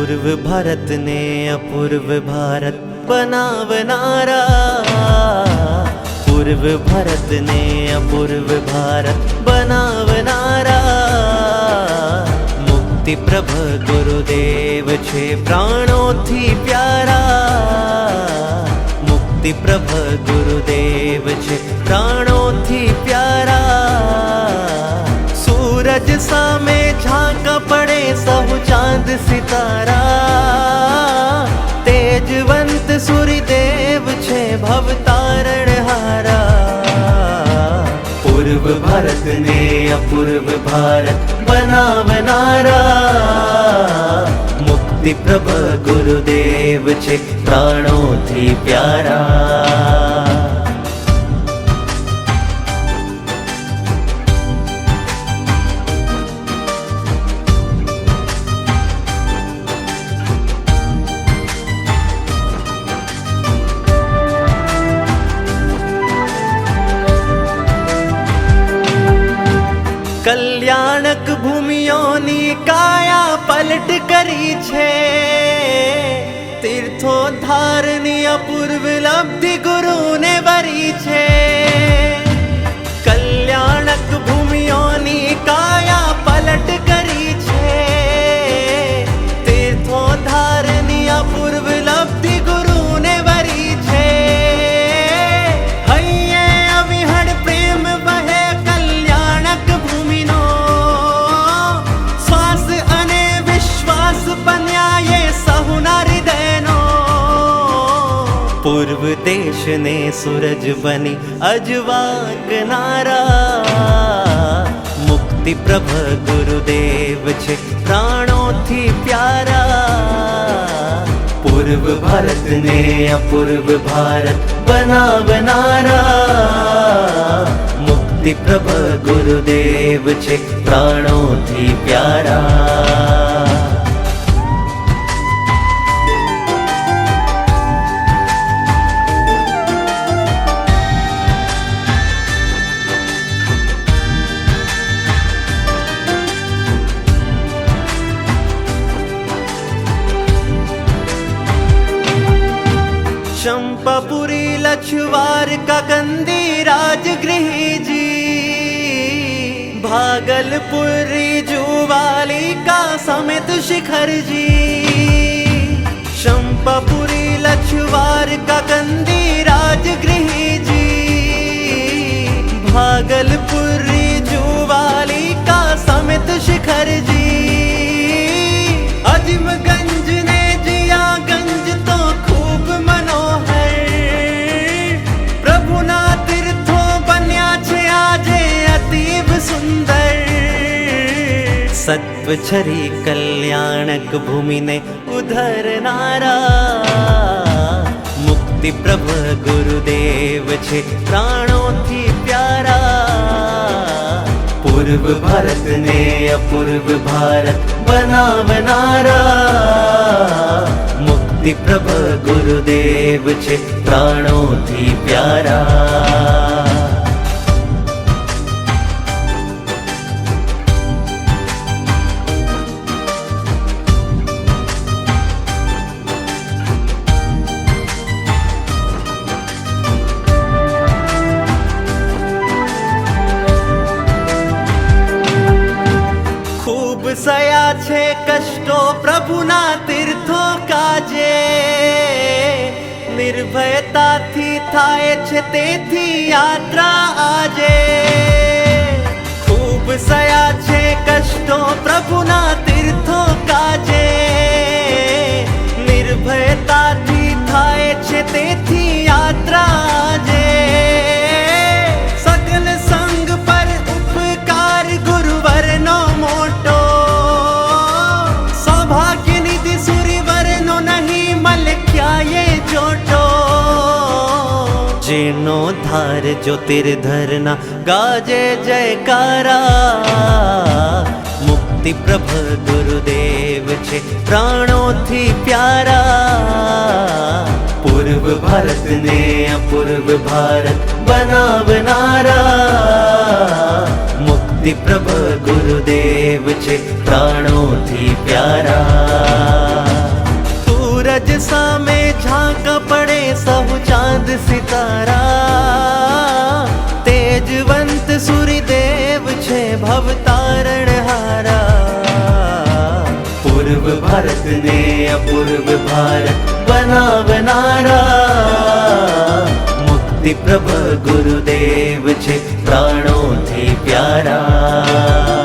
पूर्व भारत ने अपूर्व भारत बनावनारा, पूर्व भारत ने अपूर्व भारत बनावनारा। मुक्ति प्रभ गुरुदेव छे प्राणोथी प्यारा, मुक्ति प्रभ गुरुदेव छे प्राणोथी प्यारा। सूरज सामे झांका पड़े सहु चांद सितारा, तेजवंत सूर्यदेव छे भवतारण हारा। पूर्व भारत ने अपूर्व भारत बनावनारा, मुक्ति प्रभ गुरुदेव छे प्राणोथी प्यारा। कल्याणक भूमियोनी काया पलट करी छे, तीर्थोद्धारनी अपूर्व लब्धि गुरु ने वरी छे। कल्याणक भूमियोनी काया पलट करी छे, तीर्थोद्धारनी अपूर्व लब्धि गुरु ने वरी छे। हइये अविहड प्रेम वहे कल्याणक भूमिनो, श्वास अने विश्वास बन्या ये सहुना हृदयनो। पूर्व देश ने सूरज बनी अजवा किनारा, मुक्ति प्रभ गुरुदेव छे प्राणोथी प्यारा। पूर्व भारत ने अपूर्व भारत बनावनारा, मुक्ति प्रभ गुरुदेव छे प्राणोथी प्यारा। चंपापुरी लछवार का कंदी राजगृह जी, भागलपुरी जुवाली का समेत शिखर जी। चंपापुरी लछवार का कंदी राजगृह जी, भागलपुरी जुवाली का समेत शिखर जी। अजीमगंज ने जियागंज तो खूब मनोहर, प्रभुना तीर्थो बन्या छे आजे अतीव सुंदर। सत्वछरी कल्याणक भूमि ने उधरनारा, मुक्ति प्रभ गुरुदेव छे प्राणोथी प्यारा। पूर्व भारत ने अपूर्व भारत बनावनारा, मुक्ति प्रभ गुरुदेव छे प्राणोथी प्यारा। सया छे कष्टो प्रभुना तीर्थो काजे, निर्भयता थी थाय छे तेथी यात्रा आजे। खूब सया छे कष्टो प्रभुना तीर्थो काजे, निर्भयता थी थाय छे तेथी यात्रा आजे। सकल संग पर उपकार गुरुवर नो मोटो, जेनो धार ज्योतिर्धरना गाजे जयकारा। मुक्ति प्रभ गुरुदेव छे प्राणोथी प्यारा। पूर्व भारत ने अपूर्व भारत बनावनारा, मुक्ति प्रभ गुरुदेव छे प्राणोथी प्यारा। ઝાંકા પડે સહુ ચાંદ સિતારા, તેજવંત સૂર્યદેવ છે ભવતારણ હારા, પૂર્વ ભારત ને અપૂર્વ ભારત બનાવનારા, મુક્તિ પ્રભ ગુરુદેવ છે પ્રાણોથી પ્યારા.